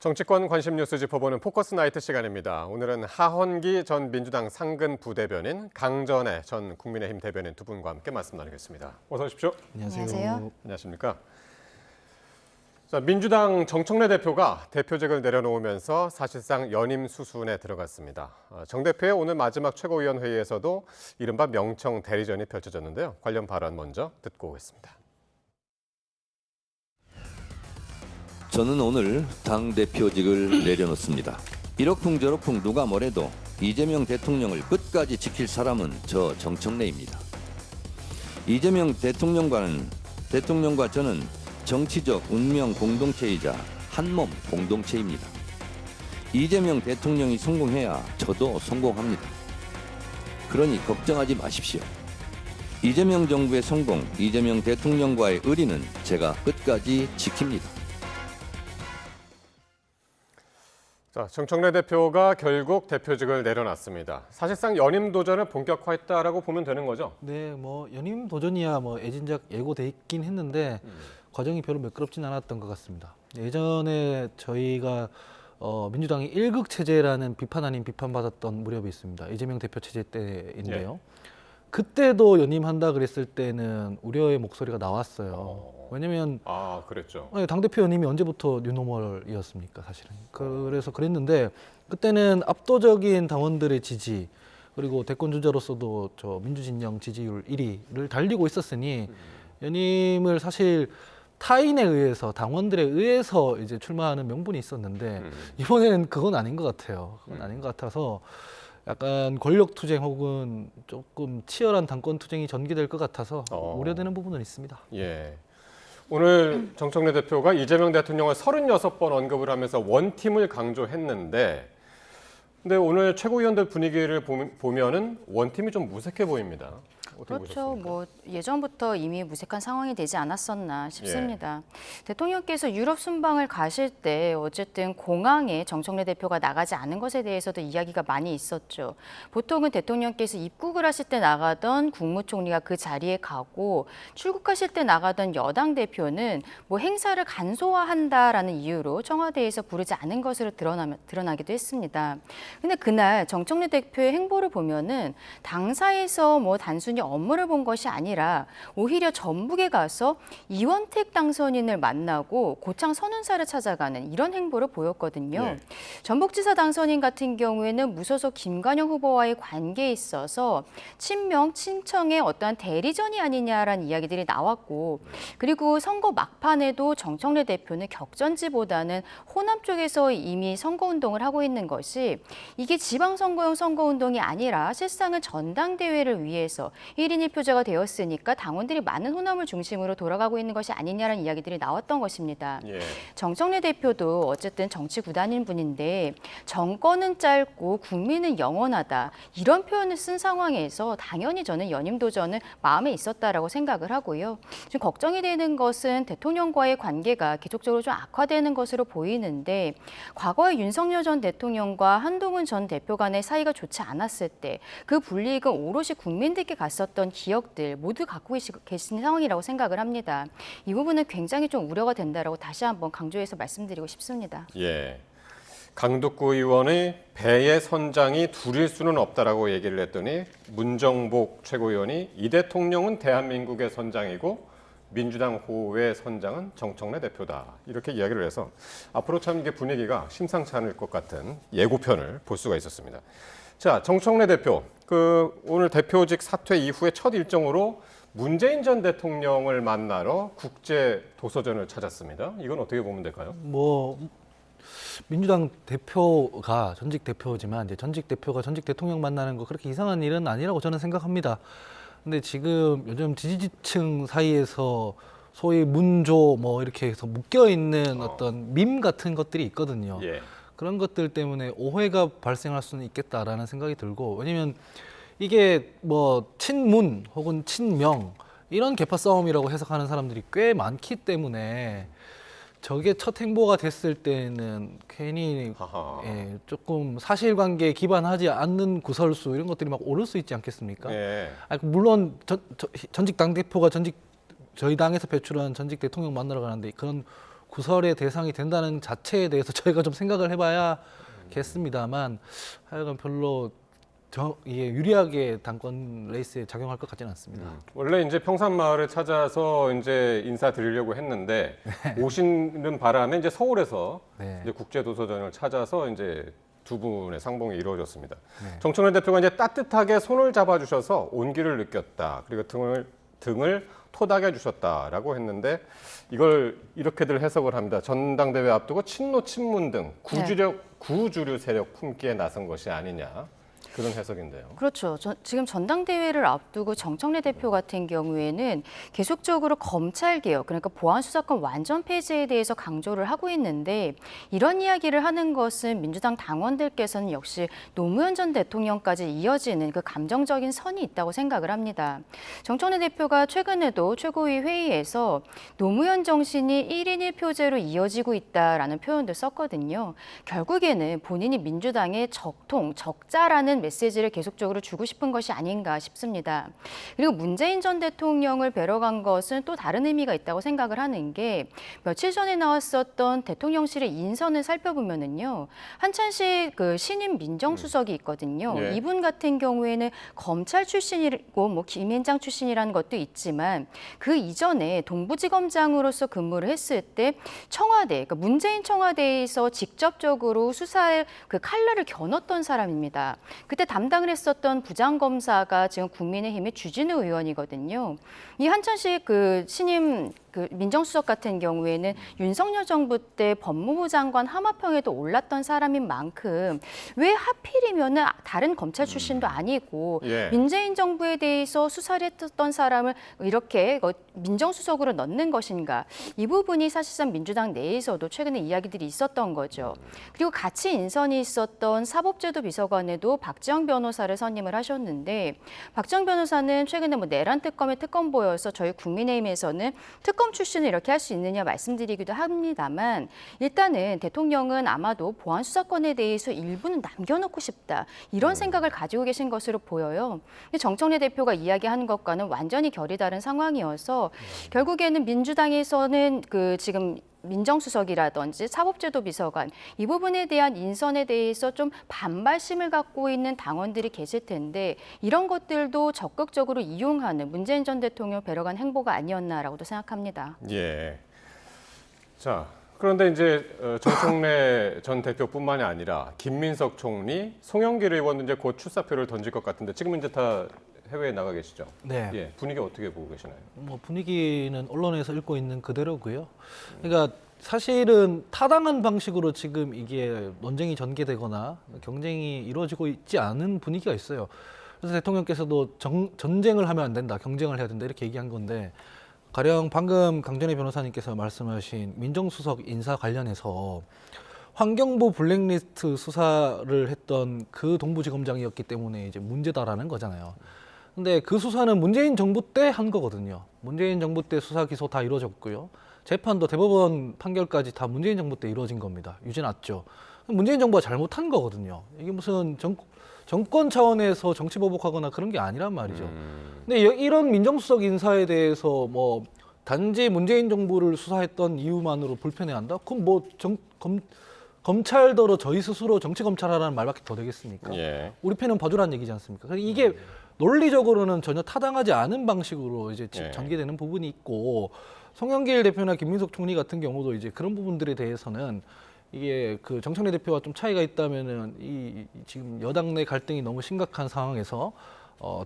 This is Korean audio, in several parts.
정치권 관심 뉴스 짚어보는 포커스 나이트 시간입니다. 오늘은 하헌기 전 민주당 상근 부대변인, 강전애 전 국민의힘 대변인 두 분과 함께 말씀 나누겠습니다. 어서 오십시오. 안녕하세요. 안녕하십니까. 자, 민주당 정청래 대표가 대표직을 내려놓으면서 사실상 연임 수순에 들어갔습니다. 정 대표의 오늘 마지막 최고위원회의에서도 이른바 명청 대리전이 펼쳐졌는데요. 관련 발언 먼저 듣고 오겠습니다. 저는 오늘 당대표직을 내려놓습니다. 이러쿵저러쿵 누가 뭐래도 이재명 대통령을 끝까지 지킬 사람은 저 정청래입니다. 이재명 대통령과 저는 정치적 운명 공동체이자 한몸 공동체입니다. 이재명 대통령이 성공해야 저도 성공합니다. 그러니 걱정하지 마십시오. 이재명 정부의 성공, 이재명 대통령과의 의리는 제가 끝까지 지킵니다. 자, 정청래 대표가 결국 대표직을 내려놨습니다. 사실상 연임 도전을 본격화했다라고 보면 되는 거죠? 네, 뭐 연임 도전이야 뭐 애진작 예고돼 있긴 했는데 과정이 별로 매끄럽진 않았던 것 같습니다. 예전에 저희가 민주당이 일극 체제라는 비판 아닌 비판받았던 무렵이 있습니다. 이재명 대표 체제 때인데요. 예. 그때도 연임한다 그랬을 때는 우려의 목소리가 나왔어요. 왜냐면 그랬죠. 당대표 연임이 언제부터 뉴노멀이었습니까, 사실은. 그래서 그랬는데 그때는 압도적인 당원들의 지지 그리고 대권 주자로서도 저 민주진영 지지율 1위를 달리고 있었으니 연임을 사실 타인에 의해서 당원들에 의해서 이제 출마하는 명분이 있었는데 이번에는 그건 아닌 것 같아요. 그건 아닌 것 같아서 약간 권력 투쟁 혹은 조금 치열한 당권 투쟁이 전개될 것 같아서 우려되는 부분은 있습니다. 예. 오늘 정청래 대표가 이재명 대통령을 36번 언급을 하면서 원팀을 강조했는데, 근데 오늘 최고위원들 분위기를 보면은 원팀이 좀 무색해 보입니다. 어떻게 그렇죠. 보셨습니까? 뭐 예전부터 이미 무색한 상황이 되지 않았었나 싶습니다. 대통령께서 유럽 순방을 가실 때 어쨌든 공항에 정청래 대표가 나가지 않은 것에 대해서도 이야기가 많이 있었죠. 보통은 대통령께서 입국을 하실 때 나가던 국무총리가 그 자리에 가고 출국하실 때 나가던 여당 대표는 뭐 행사를 간소화한다라는 이유로 청와대에서 부르지 않은 것으로 드러나기도 했습니다. 근데 그날 정청래 대표의 행보를 보면은 당사에서 뭐 단순히 업무를 본 것이 아니라 오히려 전북에 가서 이원택 당선인을 만나고 고창 선운사를 찾아가는 이런 행보를 보였거든요. 네. 전북지사 당선인 같은 경우에는 무소속 김관영 후보와의 관계에 있어서 친명, 친청의 어떠한 대리전이 아니냐라는 이야기들이 나왔고, 그리고 선거 막판에도 정청래 대표는 격전지보다는 호남 쪽에서 이미 선거운동을 하고 있는 것이 이게 지방선거용 선거운동이 아니라 실상은 전당대회를 위해서 1인 1표제가 되었으니까 당원들이 많은 호남을 중심으로 돌아가고 있는 것이 아니냐라는 이야기들이 나왔던 것입니다. 예. 정청래 대표도 어쨌든 정치 구단인 분인데 정권은 짧고 국민은 영원하다 이런 표현을 쓴 상황에서 당연히 저는 연임 도전은 마음에 있었다라고 생각을 하고요. 지금 걱정이 되는 것은 대통령과의 관계가 계속적으로 좀 악화되는 것으로 보이는데, 과거에 윤석열 전 대통령과 한동훈 전 대표 간의 사이가 좋지 않았을 때 그 불이익은 오롯이 국민들께 갔었던 기억들 모두 갖고 계신 상황이라고 생각을 합니다. 이 부분은 굉장히 좀 우려가 된다라고 다시 한번 강조해서 말씀드리고 싶습니다. 예. 강북구 의원의 배의 선장이 둘일 수는 없다라고 얘기를 했더니 문정복 최고위원이 이 대통령은 대한민국의 선장이고 민주당 호의 선장은 정청래 대표다. 이렇게 이야기를 해서 앞으로 참 이게 분위기가 심상치 않을 것 같은 예고편을 볼 수가 있었습니다. 자, 정청래 대표, 오늘 대표직 사퇴 이후에 첫 일정으로 문재인 전 대통령을 만나러 국제 도서전을 찾았습니다. 이건 어떻게 보면 될까요? 뭐 민주당 대표가 전직 대표지만 이제 전직 대표가 전직 대통령 만나는 거 그렇게 이상한 일은 아니라고 저는 생각합니다. 근데 지금 요즘 지지층 사이에서 소위 문조 뭐 이렇게 해서 묶여 있는 어떤 밈 같은 것들이 있거든요. 예. 그런 것들 때문에 오해가 발생할 수는 있겠다라는 생각이 들고, 왜냐면 이게 뭐 친문 혹은 친명 이런 계파 싸움이라고 해석하는 사람들이 꽤 많기 때문에 저게 첫 행보가 됐을 때는 괜히 조금 사실관계에 기반하지 않는 구설수 이런 것들이 막 오를 수 있지 않겠습니까? 예. 물론 전직 당대표가 저희 당에서 배출한 전직 대통령 만나러 가는데 그런 구설의 대상이 된다는 자체에 대해서 저희가 좀 생각을 해봐야겠습니다만 하여간 별로 이게 유리하게 당권 레이스에 작용할 것 같지는 않습니다. 원래 이제 평산마을을 찾아서 이제 인사드리려고 했는데 오시는 바람에 이제 서울에서 네. 이제 국제도서전을 찾아서 이제 두 분의 상봉이 이루어졌습니다. 네. 정청래 대표가 이제 따뜻하게 손을 잡아주셔서 온기를 느꼈다. 그리고 등을 토닥여 주셨다라고 했는데 이걸 이렇게들 해석을 합니다. 전당대회 앞두고 친노 친문 등 구주류 세력 품기에 나선 것이 아니냐. 그런 해석인데요. 그렇죠. 지금 전당대회를 앞두고 정청래 대표 같은 경우에는 계속적으로 검찰개혁, 그러니까 보안수사권 완전 폐지에 대해서 강조를 하고 있는데 이런 이야기를 하는 것은 민주당 당원들께서는 역시 노무현 전 대통령까지 이어지는 그 감정적인 선이 있다고 생각을 합니다. 정청래 대표가 최근에도 최고위 회의에서 노무현 정신이 1인 1표제로 이어지고 있다라는 표현도 썼거든요. 결국에는 본인이 민주당의 적통, 적자라는 메시지를 계속적으로 주고 싶은 것이 아닌가 싶습니다. 그리고 문재인 전 대통령을 뵈러 간 것은 또 다른 의미가 있다고 생각을 하는 게 며칠 전에 나왔었던 대통령실의 인선을 살펴보면은요. 한찬식 그 신임 민정수석이 있거든요. 네. 이분 같은 경우에는 검찰 출신이고 뭐 김앤장 출신이라는 것도 있지만 그 이전에 동부지검장으로서 근무를 했을 때 청와대, 그러니까 문재인 청와대에서 직접적으로 수사의 그 칼날을 겨눴던 사람입니다. 그때 담당을 했었던 부장검사가 지금 국민의힘의 주진우 의원이거든요. 이 한찬식 그 신임 그 민정수석 같은 경우에는 윤석열 정부 때 법무부 장관 하마평에도 올랐던 사람인 만큼 왜 하필이면은 다른 검찰 출신도 아니고 예. 문재인 정부에 대해서 수사를 했던 사람을 이렇게 민정수석으로 넣는 것인가? 이 부분이 사실상 민주당 내에서도 최근에 이야기들이 있었던 거죠. 그리고 같이 인선이 있었던 사법제도 비서관에도 박지영 변호사를 선임을 하셨는데 박지영 변호사는 최근에 뭐 내란 특검의 특검보여서 저희 국민의힘에서는 특검 출신을 이렇게 할 수 있느냐 말씀드리기도 합니다만 일단은 대통령은 아마도 보안 수사권에 대해서 일부는 남겨놓고 싶다 이런 생각을 가지고 계신 것으로 보여요. 정청래 대표가 이야기하는 것과는 완전히 결이 다른 상황이어서 결국에는 민주당에서는 그 지금 민정수석이라든지 사법제도 비서관 이 부분에 대한 인선에 대해서 좀 반발심을 갖고 있는 당원들이 계실 텐데 이런 것들도 적극적으로 이용하는 문재인 전 대통령 뵈러 간 행보가 아니었나라고도 생각합니다. 예. 자, 그런데 이제 정청래 전 대표뿐만이 아니라 김민석 총리, 송영길 의원도 이제 곧 출사표를 던질 것 같은데 지금은 이제 다 해외에 나가 계시죠? 네. 예, 분위기 어떻게 보고 계시나요? 뭐 분위기는 언론에서 읽고 있는 그대로고요. 그러니까 사실은 타당한 방식으로 지금 이게 논쟁이 전개되거나 경쟁이 이루어지고 있지 않은 분위기가 있어요. 그래서 대통령께서도 전쟁을 하면 안 된다, 경쟁을 해야 된다 이렇게 얘기한 건데 가령 방금 강전혜 변호사님께서 말씀하신 민정수석 인사 관련해서 환경부 블랙리스트 수사를 했던 그 동부지검장이었기 때문에 이제 문제다라는 거잖아요. 근데 그 수사는 문재인 정부 때 한 거거든요. 문재인 정부 때 수사 기소 다 이루어졌고요. 재판도 대법원 판결까지 다 문재인 정부 때 이루어진 겁니다. 유죄 났죠. 문재인 정부가 잘못한 거거든요. 이게 무슨 정권 차원에서 정치 보복하거나 그런 게 아니란 말이죠. 근데 이런 민정수석 인사에 대해서 뭐 단지 문재인 정부를 수사했던 이유만으로 불편해한다? 그럼 뭐 검찰더러 저희 스스로 정치 검찰하라는 말밖에 더 되겠습니까? 예. 우리 편은 봐주라는 얘기지 않습니까? 그러니까 이게 논리적으로는 전혀 타당하지 않은 방식으로 이제 예. 전개되는 부분이 있고 송영길 대표나 김민석 총리 같은 경우도 이제 그런 부분들에 대해서는 이게 그 정청래 대표와 좀 차이가 있다면은 이 지금 여당 내 갈등이 너무 심각한 상황에서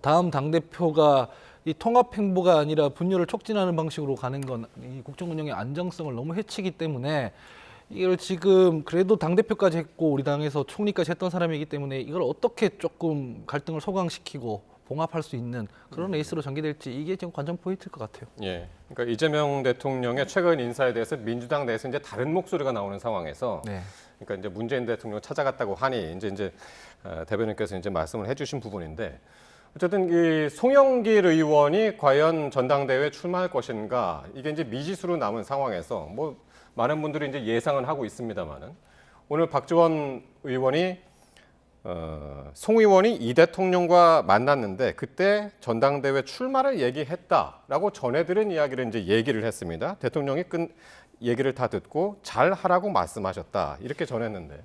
다음 당 대표가 이 통합 행보가 아니라 분열을 촉진하는 방식으로 가는 건 이 국정 운영의 안정성을 너무 해치기 때문에 이걸 지금 그래도 당 대표까지 했고 우리 당에서 총리까지 했던 사람이기 때문에 이걸 어떻게 조금 갈등을 소강시키고 봉합할 수 있는 그런 레이스로 전개될지 이게 지금 관전 포인트일 것 같아요. 예. 그러니까 이재명 대통령의 최근 인사에 대해서 민주당 내에서 이제 다른 목소리가 나오는 상황에서 네. 그러니까 이제 문재인 대통령 찾아갔다고 하니 이제 대변인께서 이제 말씀을 해주신 부분인데 어쨌든 이 송영길 의원이 과연 전당대회에 출마할 것인가 이게 이제 미지수로 남은 상황에서 뭐 많은 분들이 이제 예상은 하고 있습니다만은 오늘 박지원 의원이 송 의원이 이 대통령과 만났는데 그때 전당대회 출마를 얘기했다라고 전해들은 이야기를 이제 얘기를 했습니다. 대통령이 얘기를 다 듣고 잘 하라고 말씀하셨다 이렇게 전했는데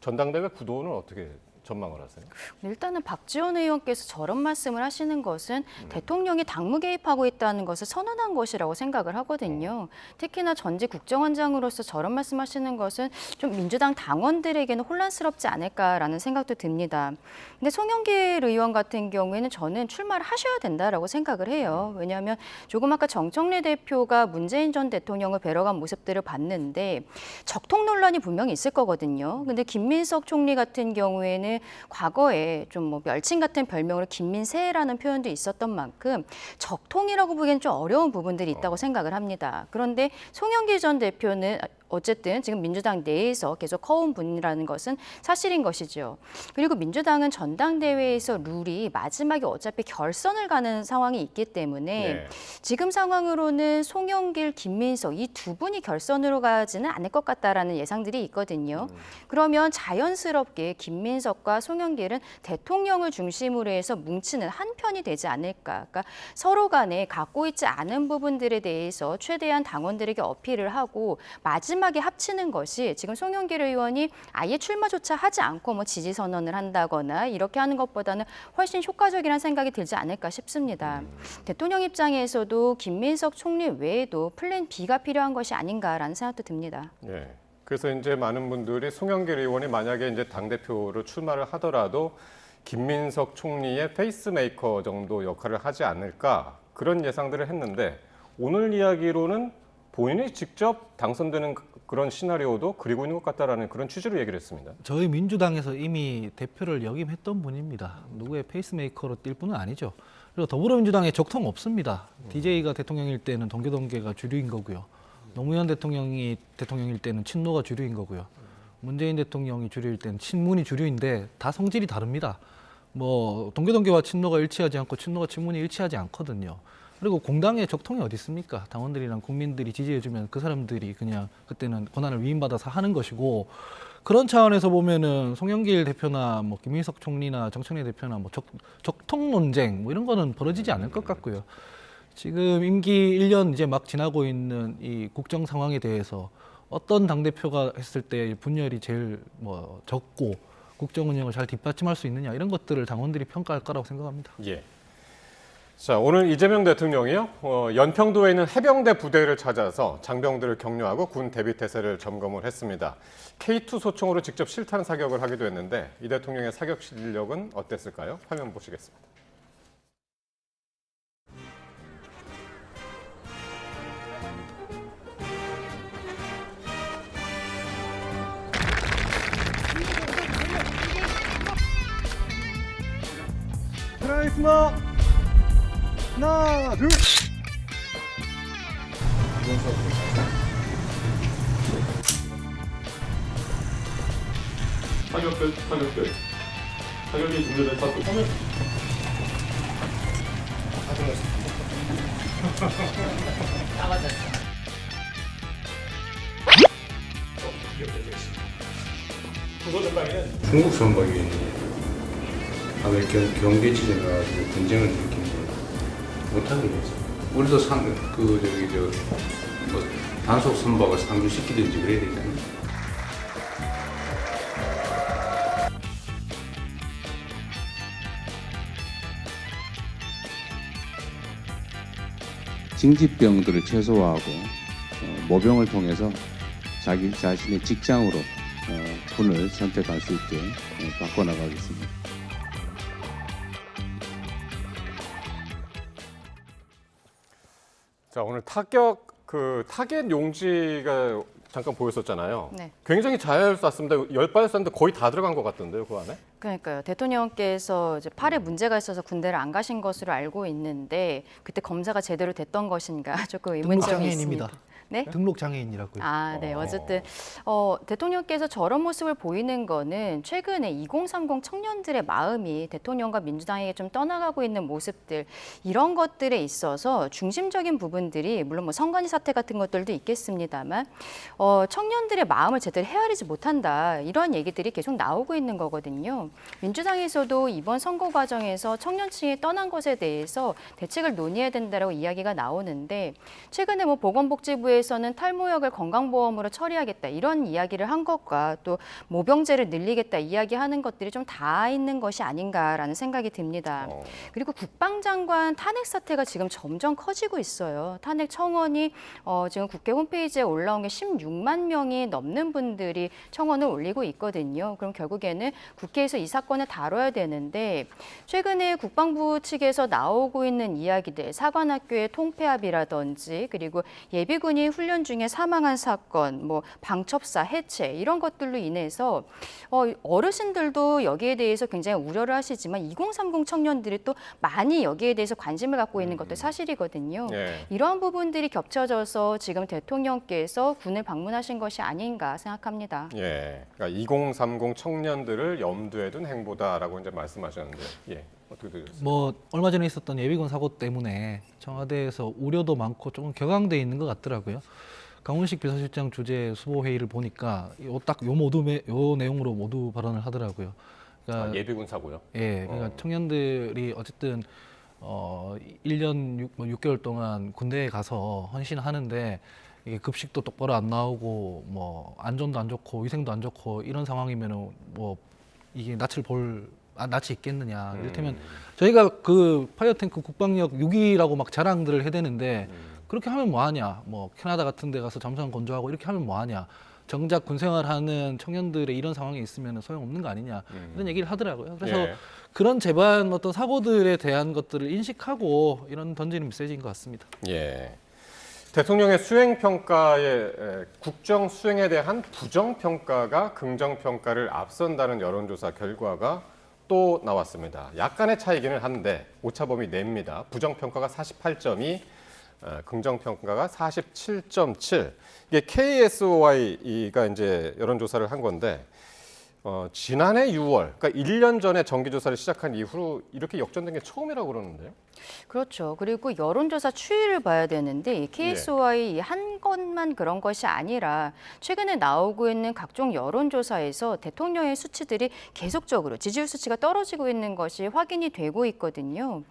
전당대회 구도는 어떻게 전망을 하세요? 일단은 박지원 의원께서 저런 말씀을 하시는 것은 대통령이 당무 개입하고 있다는 것을 선언한 것이라고 생각을 하거든요. 특히나 전직 국정원장으로서 저런 말씀하시는 것은 좀 민주당 당원들에게는 혼란스럽지 않을까라는 생각도 듭니다. 근데 송영길 의원 같은 경우에는 저는 출마를 하셔야 된다라고 생각을 해요. 왜냐하면 조금 아까 정청래 대표가 문재인 전 대통령을 뵈러간 모습들을 봤는데 적통 논란이 분명히 있을 거거든요. 근데 김민석 총리 같은 경우에는 과거에 좀 뭐 멸칭 같은 별명으로 김민세라는 표현도 있었던 만큼 적통이라고 보기엔 좀 어려운 부분들이 있다고 생각을 합니다. 그런데 송영길 전 대표는 어쨌든 지금 민주당 내에서 계속 커온 분이라는 것은 사실인 것이죠. 그리고 민주당은 전당대회에서 룰이 마지막에 어차피 결선을 가는 상황이 있기 때문에 네. 지금 상황으로는 송영길, 김민석 이 두 분이 결선으로 가지는 않을 것 같다라는 예상들이 있거든요. 그러면 자연스럽게 김민석과 송영길은 대통령을 중심으로 해서 뭉치는 한 편이 되지 않을까. 그러니까 서로 간에 갖고 있지 않은 부분들에 대해서 최대한 당원들에게 어필을 하고 마지막에 합치는 것이 지금 송영길 의원이 아예 출마조차 하지 않고 뭐 지지 선언을 한다거나 이렇게 하는 것보다는 훨씬 효과적이라는 생각이 들지 않을까 싶습니다. 대통령 입장에서도 김민석 총리 외에도 플랜 B가 필요한 것이 아닌가라는 생각도 듭니다. 예. 그래서 이제 많은 분들이 송영길 의원이 만약에 이제 당대표로 출마를 하더라도 김민석 총리의 페이스메이커 정도 역할을 하지 않을까 그런 예상들을 했는데 오늘 이야기로는 본인이 직접 당선되는 그런 시나리오도 그리고 있는 것 같다라는 그런 취지로 얘기를 했습니다. 저희 민주당에서 이미 대표를 역임했던 분입니다. 누구의 페이스메이커로 뛸 분은 아니죠. 그리고 더불어민주당에 적통 없습니다. DJ가 대통령일 때는 동교동계가 주류인 거고요. 노무현 대통령이 대통령일 때는 친노가 주류인 거고요. 문재인 대통령이 주류일 때는 친문이 주류인데 다 성질이 다릅니다. 뭐 동교동계와 친노가 일치하지 않고 친노가 친문이 일치하지 않거든요. 그리고 공당에 적통이 어디 있습니까? 당원들이랑 국민들이 지지해주면 그 사람들이 그냥 그때는 권한을 위임받아서 하는 것이고 그런 차원에서 보면은 송영길 대표나 뭐 김민석 총리나 정청래 대표나 뭐 적통 논쟁 뭐 이런 거는 벌어지지 않을 것 같고요. 지금 임기 1년 이제 막 지나고 있는 이 국정 상황에 대해서 어떤 당대표가 했을 때 분열이 제일 뭐 적고 국정 운영을 잘 뒷받침할 수 있느냐 이런 것들을 당원들이 평가할 거라고 생각합니다. 예. 자, 오늘 이재명 대통령이요. 연평도에 있는 해병대 부대를 찾아서 장병들을 격려하고 군 대비 태세를 점검을 했습니다. K2 소총으로 직접 실탄 사격을 하기도 했는데 이 대통령의 사격 실력은 어땠을까요? 화면 보시겠습니다. 들어가겠습니다. 하나, 둘. 사격이 준비된 사격 화면. 중국 선박이 아메리칸 경계 지점에 가지고 분쟁을 일으키면 못하게 됐어. 우리도 뭐 단속 선박을 상주시키든지 그래야 되잖아. 징집병들을 최소화하고 모병을 통해서 자기 자신의 직장으로 군을 선택할 수 있게 바꿔나가겠습니다. 자, 오늘 타겟 용지가 잠깐 보였었잖아요. 네. 굉장히 잘 쐈습니다. 10발 쐈는데 거의 다 들어간 것 같던데요, 그 안에? 그러니까요. 대통령께서 이제 팔에 문제가 있어서 군대를 안 가신 것으로 알고 있는데 그때 검사가 제대로 됐던 것인가 조금 의문점이 장애인입니다. 있습니다. 네? 등록 장애인이라고요. 아, 네. 어쨌든 대통령께서 저런 모습을 보이는 거는 최근에 2030 청년들의 마음이 대통령과 민주당에게 좀 떠나가고 있는 모습들 이런 것들에 있어서 중심적인 부분들이 물론 뭐 선관위 사태 같은 것들도 있겠습니다만 청년들의 마음을 제대로 헤아리지 못한다 이런 얘기들이 계속 나오고 있는 거거든요. 민주당에서도 이번 선거 과정에서 청년층이 떠난 것에 대해서 대책을 논의해야 된다라고 이야기가 나오는데 최근에 뭐 보건복지부에 정부에서는 탈모약을 건강보험으로 처리하겠다 이런 이야기를 한 것과 또 모병제를 늘리겠다 이야기하는 것들이 좀 다 있는 것이 아닌가라는 생각이 듭니다. 그리고 국방장관 탄핵 사태가 지금 점점 커지고 있어요. 탄핵 청원이 지금 국회 홈페이지에 올라온 게 16만 명이 넘는 분들이 청원을 올리고 있거든요. 그럼 결국에는 국회에서 이 사건을 다뤄야 되는데 최근에 국방부 측에서 나오고 있는 이야기들, 사관학교의 통폐합이라든지 그리고 예비군이 훈련 중에 사망한 사건, 뭐 방첩사 해체 이런 것들로 인해서 어르신들도 여기에 대해서 굉장히 우려를 하시지만 2030 청년들이 또 많이 여기에 대해서 관심을 갖고 있는 것도 사실이거든요. 예. 이러한 부분들이 겹쳐져서 지금 대통령께서 군을 방문하신 것이 아닌가 생각합니다. 예, 그러니까 2030 청년들을 염두에 둔 행보다라고 이제 말씀하셨는데, 예, 어떻게 들으셨어요? 뭐 얼마 전에 있었던 예비군 사고 때문에 청와대에서 우려도 많고 조금 격앙돼 있는 것 같더라고요. 강훈식 비서실장 주재 수보 회의를 보니까 요 내용으로 모두 발언을 하더라고요. 그러니까 예비군 사고요? 예, 그러니까 청년들이 어쨌든 1년 6개월 동안 군대에 가서 헌신하는데 이게 급식도 똑바로 안 나오고 뭐 안전도 안 좋고 위생도 안 좋고 이런 상황이면은 뭐 이게 낯이 있겠느냐. 이를테면 저희가 그 파이어탱크 국방력 6위라고 막 자랑들을 해대는데 그렇게 하면 뭐하냐. 뭐 캐나다 같은 데 가서 잠수함 건조하고 이렇게 하면 뭐하냐. 정작 군생활하는 청년들의 이런 상황에 있으면 소용없는 거 아니냐. 이런 얘기를 하더라고요. 그래서 예. 그런 재반 어떤 사고들에 대한 것들을 인식하고 이런 던지는 메시지인 것 같습니다. 예. 대통령의 수행 평가에 국정 수행에 대한 부정 평가가 긍정 평가를 앞선다는 여론조사 결과가 또 나왔습니다. 약간의 차이기는 한데 오차범위 냅니다. 부정 평가가 48.2, 긍정 평가가 47.7. 이게 KSOI가 이제 여론조사를 한 건데 지난해 6월, 그러니까 1년 전에 정기조사를 시작한 이후로 이렇게 역전된 게 처음이라고 그러는데요. 그렇죠. 그리고 여론조사 추이를 봐야 되는데 이 KSOI 한 것만 그런 것이 아니라 최근에 나오고 있는 각종 여론조사에서 대통령의 수치들이 계속적으로 지지율 수치가 떨어지고 있는 것이 확인이 되고 있거든요.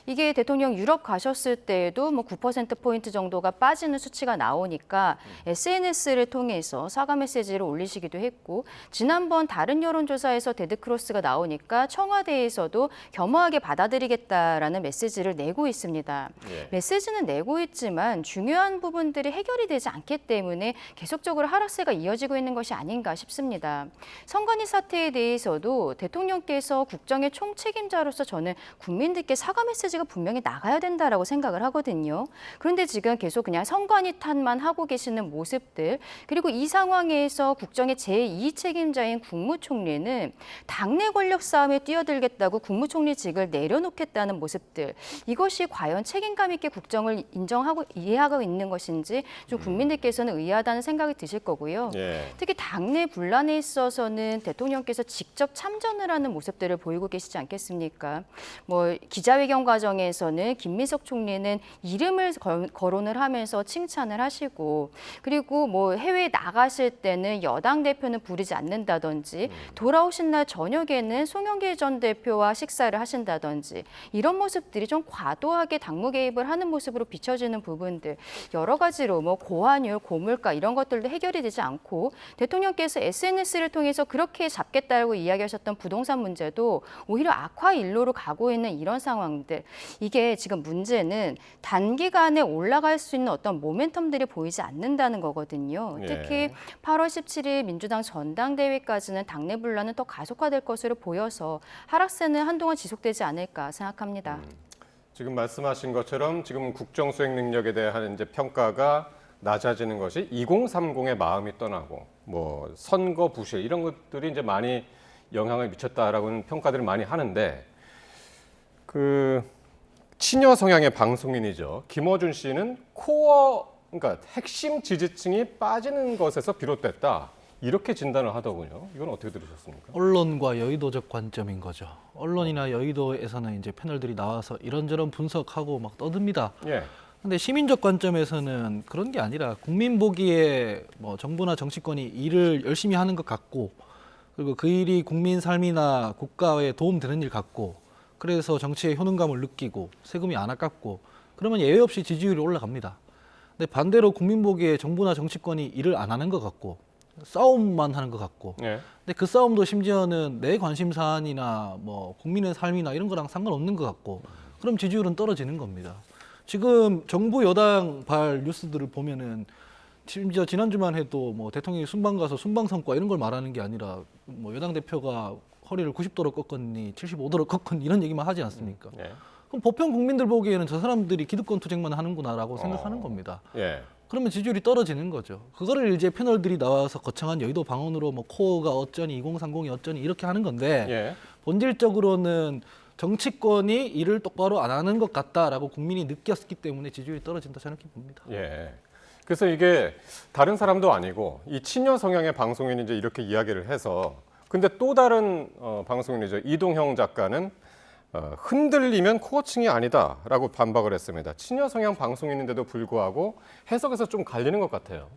이게 대통령 유럽 가셨을 때에도 뭐 9%포인트 정도가 빠지는 수치가 나오니까 SNS를 통해서 사과 메시지를 올리시기도 했고 지난번 다른 여론조사에서 데드크로스가 나오니까 청와대에서도 겸허하게 받아들이겠다라는 메시지를 내고 있습니다. 예. 메시지는 내고 있지만 중요한 부분들이 해결이 되지 않기 때문에 계속적으로 하락세가 이어지고 있는 것이 아닌가 싶습니다. 선관위 사태에 대해서도 대통령께서 국정의 총책임자로서 저는 국민들께 사과 메시지가 분명히 나가야 된다라고 생각을 하거든요. 그런데 지금 계속 그냥 선관위 탓만 하고 계시는 모습들 그리고 이 상황에서 국정의 제2 책임자인 국무총리는 당내 권력 싸움에 뛰어들겠다고 국무총리직을 내려놓겠다는 모습들 이것이 과연 책임감 있게 국정을 인정하고 이해하고 있는 것인지 좀 국민들께서는 의아하다는 생각이 드실 거고요. 예. 특히 당내 분란에 있어서는 대통령께서 직접 참전을 하는 모습들을 보이고 계시지 않겠습니까? 뭐 기자회견 과정에서는 김민석 총리는 이름을 거론을 하면서 칭찬을 하시고 그리고 뭐 해외에 나가실 때는 여당 대표는 부르지 않는다든지 돌아오신 날 저녁에는 송영길 전 대표와 식사를 하신다든지 이런 모습들이 좀 과도하게 당무 개입을 하는 모습으로 비춰지는 부분들 여러 가지로 뭐 고환율, 고물가 이런 것들도 해결이 되지 않고 대통령께서 SNS를 통해서 그렇게 잡겠다고 이야기하셨던 부동산 문제도 오히려 악화 일로로 가고 있는 이런 상황들 이게 지금 문제는 단기간에 올라갈 수 있는 어떤 모멘텀들이 보이지 않는다는 거거든요. 예. 특히 8월 17일 민주당 전당대회까지는 당내 분란은 더 가속화될 것으로 보여서 하락세는 한동안 지속되지 않을까 생각합니다. 지금 말씀하신 것처럼 지금 국정 수행 능력에 대한 이제 평가가 낮아지는 것이 2030의 마음이 떠나고 뭐 선거 부실 이런 것들이 이제 많이 영향을 미쳤다라고는 평가들을 많이 하는데 그 친여 성향의 방송인이죠. 김어준 씨는 그러니까 핵심 지지층이 빠지는 것에서 비롯됐다. 이렇게 진단을 하더군요. 이건 어떻게 들으셨습니까? 언론과 여의도적 관점인 거죠. 언론이나 여의도에서는 이제 패널들이 나와서 이런저런 분석하고 막 떠듭니다. 예. 근데 시민적 관점에서는 그런 게 아니라 국민 보기에 뭐 정부나 정치권이 일을 열심히 하는 것 같고 그리고 그 일이 국민 삶이나 국가에 도움되는 일 같고 그래서 정치의 효능감을 느끼고 세금이 안 아깝고 그러면 예외 없이 지지율이 올라갑니다. 근데 반대로 국민 보기에 정부나 정치권이 일을 안 하는 것 같고 싸움만 하는 것 같고 예. 근데 그 싸움도 심지어는 내 관심 사안이나 뭐 국민의 삶이나 이런 거랑 상관없는 것 같고 그럼 지지율은 떨어지는 겁니다. 지금 정부 여당 발 뉴스들을 보면은 심지어 지난주만 해도 뭐 대통령이 순방 가서 순방 성과 이런 걸 말하는 게 아니라 뭐 여당 대표가 허리를 90도로 꺾었니 75도로 꺾었니 이런 얘기만 하지 않습니까? 예. 그럼 보편 국민들 보기에는 저 사람들이 기득권 투쟁만 하는구나라고 생각하는 겁니다. 예. 그러면 지지율이 떨어지는 거죠. 그거를 이제 패널들이 나와서 거창한 여의도 방언으로 뭐 코어가 어쩌니 2030이 어쩌니 이렇게 하는 건데 예. 본질적으로는 정치권이 일을 똑바로 안 하는 것 같다라고 국민이 느꼈기 때문에 지지율이 떨어진다 저는 이렇게 봅니다. 예. 그래서 이게 다른 사람도 아니고 이 친여 성향의 방송인이 이제 이렇게 이야기를 해서 근데 또 다른 방송인이죠. 이동형 작가는 흔들리면 코어층이 아니다라고 반박을 했습니다. 친여 성향 방송인인데도 불구하고 해석에서 좀 갈리는 것 같아요.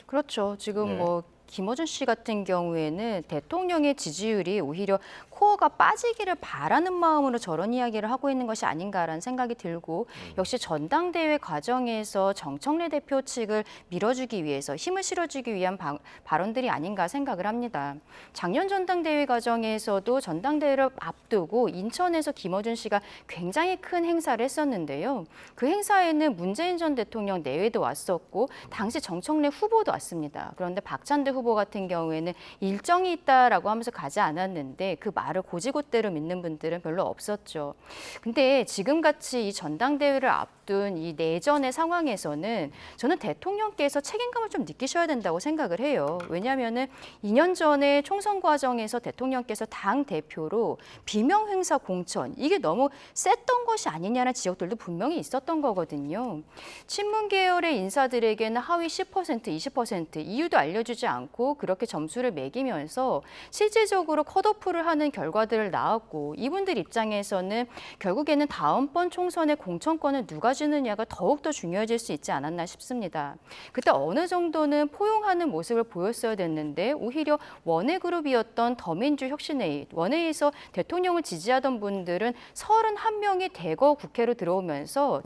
그렇죠. 지금 예. 뭐 김어준 씨 같은 경우에는 대통령의 지지율이 오히려 코어가 빠지기를 바라는 마음으로 저런 이야기를 하고 있는 것이 아닌가라는 생각이 들고 역시 전당대회 과정에서 정청래 대표 측을 밀어주기 위해서 힘을 실어주기 위한 발언들이 아닌가 생각을 합니다. 작년 전당대회 과정에서도 전당대회를 앞두고 인천에서 김어준 씨가 굉장히 큰 행사를 했었는데요. 그 행사에는 문재인 전 대통령 내외도 왔었고 당시 정청래 후보도 왔습니다. 그런데 박찬대 후보 같은 경우에는 일정이 있다라고 하면서 가지 않았는데 그 말을 고지고대로 믿는 분들은 별로 없었죠. 근데 지금같이 이 전당대회를 앞둔 이 내전의 상황에서는 저는 대통령께서 책임감을 좀 느끼셔야 된다고 생각을 해요. 왜냐하면은 2년 전에 총선 과정에서 대통령께서 당 대표로 비명 행사 공천 이게 너무 셌던 것이 아니냐는 지적들도 분명히 있었던 거거든요. 친문 계열의 인사들에게는 하위 10%, 20% 이유도 알려주지 않고 그렇게 점수를 매기면서 실질적으로 컷오프를 하는 결과들을 낳았고 이분들 입장에서는 결국에는 다음번 총선의 공천권을 누가 주느냐가 더욱더 중요해질 수 있지 않았나 싶습니다. 그때 어느 정도는 포용하는 모습을 보였어야 됐는데 오히려 원외그룹이었던 더민주혁신회의, 원외에서 대통령을 지지하던 분들은 31명이 대거 국회로 들어오면서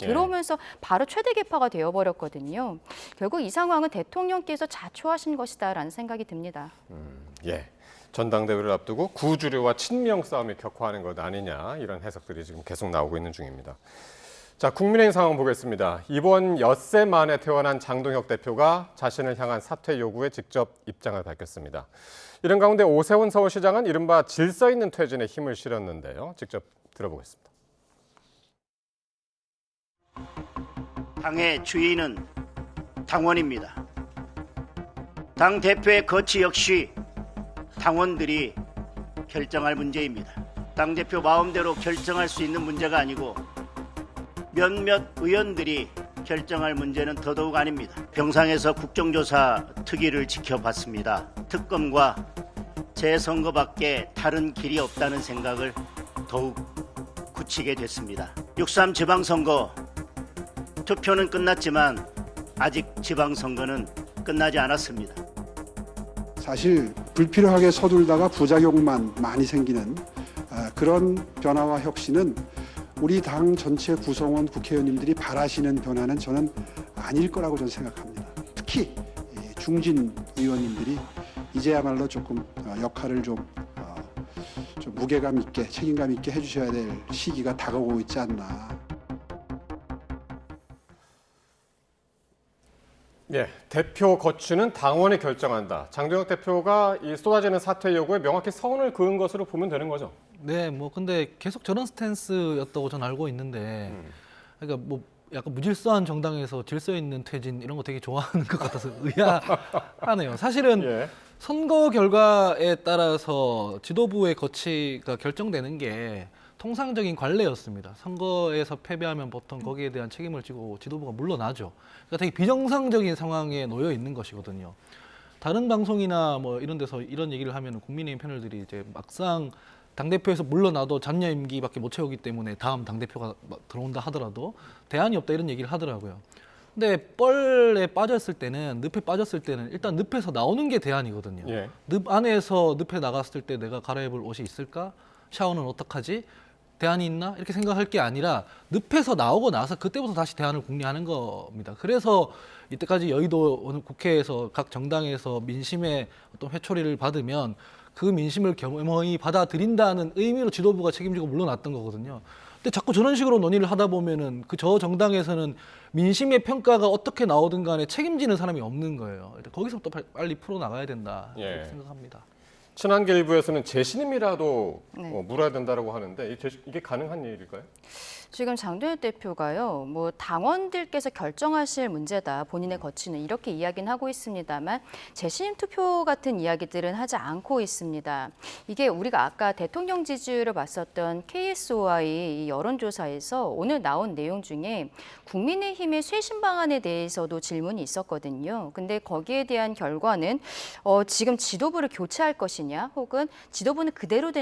바로 최대 개파가 되어버렸거든요. 결국 이 상황은 대통령께서 자초하신 것이다라는 생각이 듭니다. 예. 전당대회를 앞두고 구주류와 친명 싸움이 격화하는 것 아니냐 이런 해석들이 지금 계속 나오고 있는 중입니다. 자, 국민의힘 상황 보겠습니다. 이번 엿새 만에 퇴원한 장동혁 대표가 자신을 향한 사퇴 요구에 직접 입장을 밝혔습니다. 이런 가운데 오세훈 서울시장은 이른바 질서 있는 퇴진에 힘을 실었는데요. 직접 들어보겠습니다. 당의 주인은 당원입니다. 당 대표의 거취 역시 당원들이 결정할 문제입니다. 당대표 마음대로 결정할 수 있는 문제가 아니고 몇몇 의원들이 결정할 문제는 더더욱 아닙니다. 병상에서 국정조사 특위를 지켜봤습니다. 특검과 재선거밖에 다른 길이 없다는 생각을 더욱 굳히게 됐습니다. 6.3 지방선거 투표는 끝났지만 아직 지방선거는 끝나지 않았습니다. 사실 불필요하게 서둘다가 부작용만 많이 생기는 그런 변화와 혁신은 우리 당 전체 구성원 국회의원님들이 바라시는 변화는 저는 아닐 거라고 저는 생각합니다. 특히 중진 의원님들이 이제야말로 조금 역할을 좀 무게감 있게 책임감 있게 해주셔야 될 시기가 다가오고 있지 않나. 예, 대표 거취는 당원이 결정한다. 장동혁 대표가 이 쏟아지는 사퇴 요구에 명확히 선을 그은 것으로 보면 되는 거죠. 네, 뭐 근데 계속 저런 스탠스였다고 저는 알고 있는데, 그러니까 뭐 약간 무질서한 정당에서 질서 있는 퇴진 이런 거 되게 좋아하는 것 같아서 의아하네요. 사실은 예. 선거 결과에 따라서 지도부의 거취가 결정되는 게 통상적인 관례였습니다. 선거에서 패배하면 보통 거기에 대한 책임을 지고 지도부가 물러나죠. 그러니까 되게 비정상적인 상황에 놓여 있는 것이거든요. 다른 방송이나 뭐 이런 데서 이런 얘기를 하면 국민의힘 패널들이 이제 막상 당대표에서 물러나도 잔여 임기밖에 못 채우기 때문에 다음 당대표가 들어온다 하더라도 대안이 없다 이런 얘기를 하더라고요. 근데 뻘에 빠졌을 때는, 늪에 빠졌을 때는 일단 늪에서 나오는 게 대안이거든요. 예. 늪 안에서 늪에 나갔을 때 내가 갈아입을 옷이 있을까? 샤워는 어떡하지? 대안이 있나 이렇게 생각할 게 아니라 늪에서 나오고 나서 그때부터 다시 대안을 궁리하는 겁니다. 그래서 이때까지 여의도 국회에서 각 정당에서 민심의 어떤 회초리를 받으면 그 민심을 겸허히 받아들인다는 의미로 지도부가 책임지고 물러났던 거거든요. 근데 자꾸 저런 식으로 논의를 하다 보면은 그 저 정당에서는 민심의 평가가 어떻게 나오든 간에 책임지는 사람이 없는 거예요. 거기서부터 빨리 풀어나가야 된다 이렇게 예. 생각합니다. 친한계 일부에서는 재신임이라도 네. 물어야 된다라고 하는데 이게 가능한 일일까요? 지금 장도연 대표가요, 뭐 당원들께서 결정하실 문제다, 본인의 거취는 이렇게 이야기는 하고 있습니다만 재신임 투표 같은 이야기들은 하지 않고 있습니다. 이게 우리가 아까 대통령 지지율을 봤었던 KSOI 이 여론조사에서 오늘 나온 내용 중에 국민의힘의 쇄신 방안에 대해서도 질문이 있었거든요. 근데 거기에 대한 결과는 지금 지도부를 교체할 것이냐, 혹은 지도부는 그대로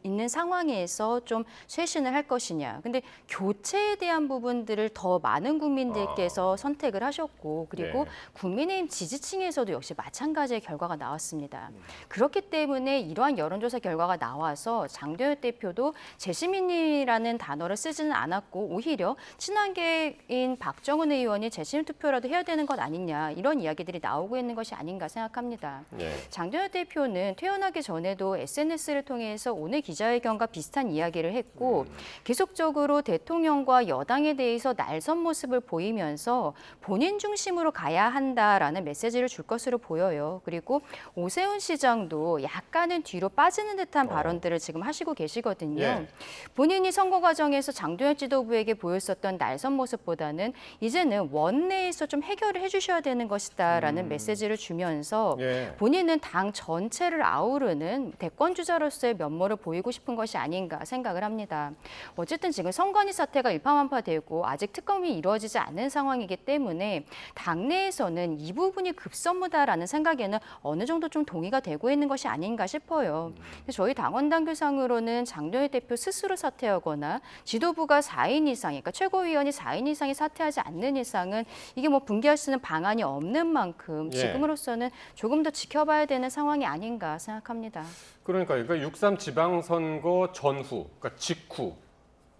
있는 상황에서 좀 쇄신을 할 것이냐. 근데 교체에 대한 부분들을 더 많은 국민들께서 선택을 하셨고, 그리고 예. 국민의힘 지지층에서도 역시 마찬가지의 결과가 나왔습니다. 그렇기 때문에 이러한 여론조사 결과가 나와서 장도연 대표도 재시민이라는 단어를 쓰지는 않았고, 오히려 친한계인 박정훈 의원이 재시민 투표라도 해야 되는 것 아니냐, 이런 이야기들이 나오고 있는 것이 아닌가 생각합니다. 예. 장도연 대표는 퇴원하기 전에도 SNS를 통해서 오늘 기자회견과 비슷한 이야기를 했고, 계속적으로 대통령과 여당에 대해서 날선 모습을 보이면서 본인 중심으로 가야 한다라는 메시지를 줄 것으로 보여요. 그리고 오세훈 시장도 약간은 뒤로 빠지는 듯한 발언들을 지금 하시고 계시거든요. 예. 본인이 선거 과정에서 장도연 지도부에게 보였었던 날선 모습보다는 이제는 원내에서 좀 해결을 해주셔야 되는 것이다라는 메시지를 주면서 예. 본인은 당 전체를 아우르는 대권 주자로서의 면모를 보이고 싶은 것이 아닌가 생각을 합니다. 어쨌든 지금 선관위 사태가 일파만파되고 아직 특검이 이루어지지 않은 상황이기 때문에 당내에서는 이 부분이 급선무다라는 생각에는 어느 정도 좀 동의가 되고 있는 것이 아닌가 싶어요. 저희 당원 당규상으로는 장도연 대표 스스로 사퇴하거나 지도부가 4인 이상, 그러니까 최고위원이 4인 이상이 사퇴하지 않는 이상은 이게 뭐 분개할 수 있는 방안이 없는 만큼 예. 지금으로서는 조금 더 지켜봐야 되는 상황이 아닌가 생각합니다. 그러니까 6.3 지방선거 전후, 그러니까 직후,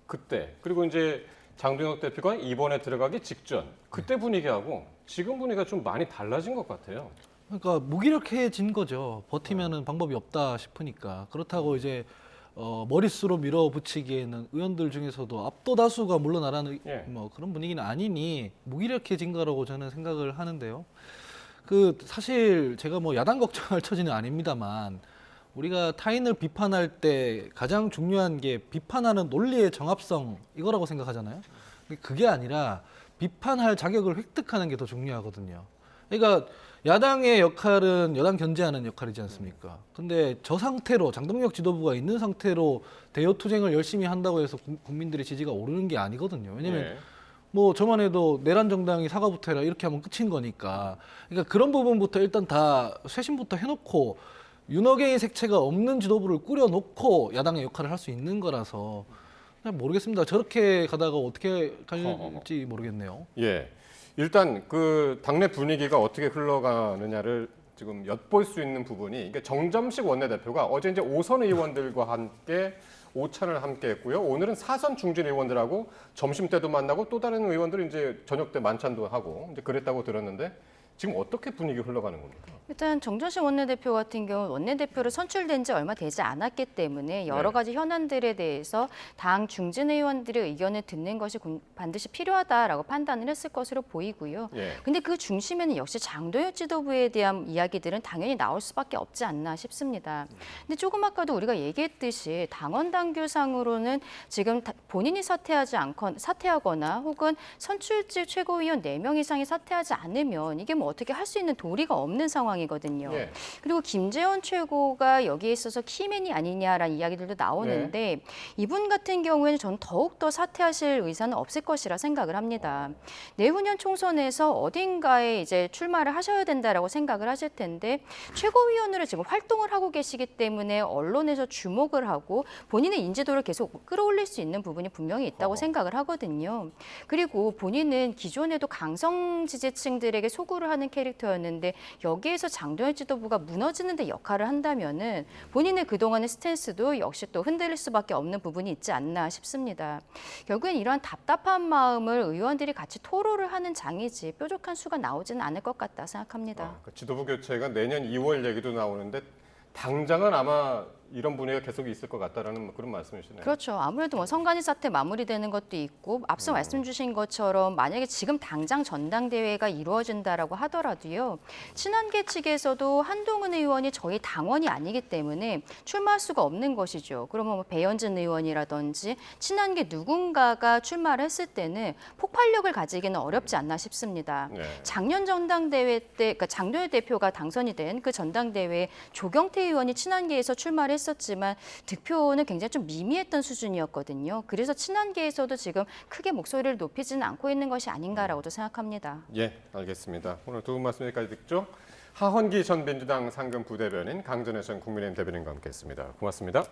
그때, 그리고 이제 장동혁 대표가 이번에 들어가기 직전, 그때 분위기하고 지금 분위기가 좀 많이 달라진 것 같아요. 그러니까 무기력해진 거죠. 버티면은 방법이 없다 싶으니까. 그렇다고 이제 머릿수로 밀어붙이기에는 의원들 중에서도 압도다수가 물러나라는 예. 뭐 그런 분위기는 아니니 무기력해진 거라고 저는 생각을 하는데요. 사실 제가 뭐 야당 걱정할 처지는 아닙니다만 우리가 타인을 비판할 때 가장 중요한 게 비판하는 논리의 정합성 이거라고 생각하잖아요. 그게 아니라 비판할 자격을 획득하는 게 더 중요하거든요. 그러니까 야당의 역할은 여당 견제하는 역할이지 않습니까? 근데 저 상태로 장동혁 지도부가 있는 상태로 대여 투쟁을 열심히 한다고 해서 국민들의 지지가 오르는 게 아니거든요. 왜냐면 예. 뭐 저만 해도 내란 정당이 사과부터 해라 이렇게 하면 끝인 거니까. 그러니까 그런 부분부터 일단 다 쇄신부터 해놓고 윤호개의 색채가 없는 지도부를 꾸려놓고 야당의 역할을 할 수 있는 거라서 그냥 모르겠습니다. 저렇게 가다가 어떻게 갈지 모르겠네요. 예. 일단 그 당내 분위기가 어떻게 흘러가느냐를 지금 엿볼 수 있는 부분이 이게 정점식 원내대표가 어제 이제 5선 의원들과 함께 오찬을 함께 했고요. 오늘은 4선 중진 의원들하고 점심 때도 만나고 또 다른 의원들은 이제 저녁 때 만찬도 하고 이제 그랬다고 들었는데 지금 어떻게 분위기 흘러가는 겁니까? 일단 정전식 원내대표 같은 경우는 원내대표로 선출된 지 얼마 되지 않았기 때문에 여러 가지 현안들에 대해서 당 중진 의원들의 의견을 듣는 것이 반드시 필요하다라고 판단을 했을 것으로 보이고요. 예. 근데 그 중심에는 역시 장도연 지도부에 대한 이야기들은 당연히 나올 수밖에 없지 않나 싶습니다. 근데 조금 아까도 우리가 얘기했듯이 당원 당규상으로는 지금 본인이 사퇴하거나 혹은 선출직 최고위원 4명 이상이 사퇴하지 않으면 이게 뭐 어떻게 할 수 있는 도리가 없는 상황이거든요. 예. 그리고 김재원 최고가 여기에 있어서 키맨이 아니냐라는 이야기들도 나오는데 이분 같은 경우에는 전 더욱더 사퇴하실 의사는 없을 것이라 생각을 합니다. 내후년 총선에서 어딘가에 이제 출마를 하셔야 된다라고 생각을 하실 텐데 최고위원으로 지금 활동을 하고 계시기 때문에 언론에서 주목을 하고 본인의 인지도를 계속 끌어올릴 수 있는 부분이 분명히 있다고 생각을 하거든요. 그리고 본인은 기존에도 강성 지지층들에게 소구를 하는 하는 캐릭터였는데 여기에서 장도연 지도부가 무너지는 데 역할을 한다면은 본인의 그동안의 스탠스도 역시 또 흔들릴 수밖에 없는 부분이 있지 않나 싶습니다. 결국엔 이러한 답답한 마음을 의원들이 같이 토로를 하는 장이지 뾰족한 수가 나오지는 않을 것 같다 생각합니다. 그 지도부 교체가 내년 2월 얘기도 나오는데 당장은 아마 이런 분위기가 계속 있을 것 같다라는 그런 말씀이시네요. 그렇죠. 아무래도 뭐 선관위 사태 마무리되는 것도 있고 앞서 말씀 주신 것처럼 만약에 지금 당장 전당대회가 이루어진다라고 하더라도요. 친한계 측에서도 한동훈 의원이 저희 당원이 아니기 때문에 출마할 수가 없는 것이죠. 그러면 뭐 배현진 의원이라든지 친한계 누군가가 출마를 했을 때는 폭발력을 가지기는 어렵지 않나 싶습니다. 네. 작년 전당대회 때 그러니까 장도연 대표가 당선이 된 그 전당대회에 조경태 의원이 친한계에서 출마를 했었지만 득표는 굉장히 좀 미미했던 수준이었거든요. 그래서 친한계에서도 지금 크게 목소리를 높이지는 않고 있는 것이 아닌가라고도 생각합니다. 예, 알겠습니다. 오늘 두 분 말씀 여기까지 듣죠. 하헌기 전 민주당 상근 부대변인, 강전혜 전 국민의힘 대변인과 함께했습니다. 고맙습니다.